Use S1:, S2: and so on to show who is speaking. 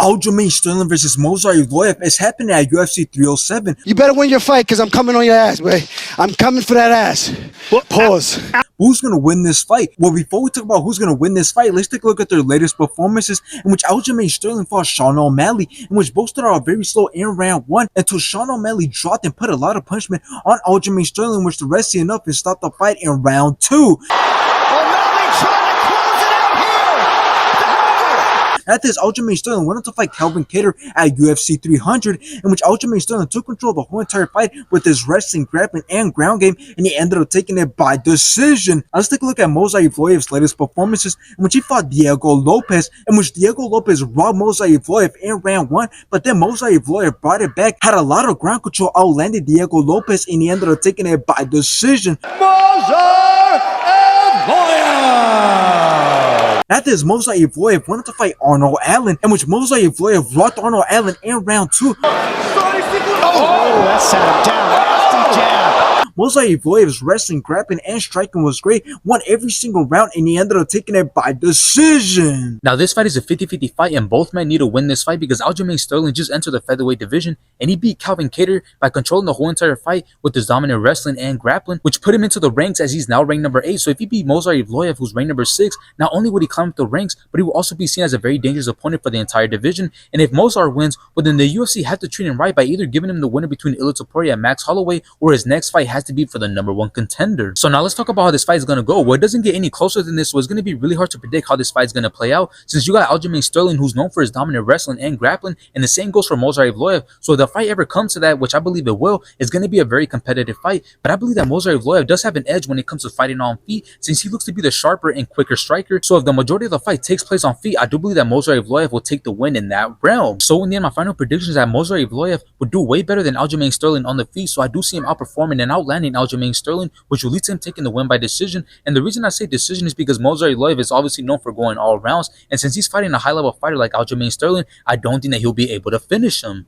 S1: Aljamain Stelring versus Movsar Evloev is happening at UFC 307.
S2: You better win your fight because I'm coming on your ass, boy. I'm coming for that ass. Pause.
S1: Who's going to win this fight? Well, before we talk about who's going to win this fight, let's take a look at their latest performances, in which Aljamain Stelring fought Sean O'Malley, in which both started out very slow in round 1 until Sean O'Malley dropped and put a lot of punishment on Aljamain Stelring, which the rest seen enough and stopped the fight in round 2. After this, Aljamain Stelring went on to fight Calvin Kattar at UFC 300, in which Aljamain Stelring took control of the whole entire fight with his wrestling, grappling, and ground game, and he ended up taking it by decision. Now let's take a look at Movsar Evloev's latest performances, in which he fought Diego Lopez, in which Diego Lopez robbed Movsar Evloev in round 1, but then Movsar Evloev brought it back, had a lot of ground control, outlanded Diego Lopez, and he ended up taking it by decision.
S3: Movsar Evloev!
S1: After this, Movsar Evloev wanted to fight Arnold Allen, in which Movsar Evloev rocked Arnold Allen in round 2.
S2: Oh, that sat him down. Nasty jab.
S1: Movsar Evloev's wrestling, grappling, and striking was great, won every single round, and he ended up taking it by decision.
S4: Now this fight is a 50-50 fight, and both men need to win this fight because Aljamain Stelring just entered the featherweight division and he beat Calvin Kattar by controlling the whole entire fight with his dominant wrestling and grappling, which put him into the ranks as he's now ranked number 8. So if he beat Movsar Evloev, who's ranked number 6, not only would he climb up the ranks, but he will also be seen as a very dangerous opponent for the entire division. And if Movsar wins, well then the UFC have to treat him right by either giving him the winner between Ilia Topuria and Max Holloway, or his next fight has to be for the #1 contender. So now let's talk about how this fight is going to go. Well, it doesn't get any closer than this, so it's going to be really hard to predict how this fight is going to play out, since you got Aljamain Stelring, who's known for his dominant wrestling and grappling, and the same goes for Movsar Evloev. So if the fight ever comes to that, which I believe it will, it's going to be a very competitive fight. But I believe that Movsar Evloev does have an edge when it comes to fighting on feet, since he looks to be the sharper and quicker striker. So if the majority of the fight takes place on feet, I do believe that Movsar Evloev will take the win in that realm. So in the end, my final prediction is that Movsar Evloev will do way better than Aljamain Stelring on the feet. So I do see him outperforming and outlanding Aljamain Stelring, which will lead to him taking the win by decision. And the reason I say decision is because Movsar Evloev is obviously known for going all rounds, and since he's fighting a high level fighter like Aljamain Sterling, I don't think that he'll be able to finish him.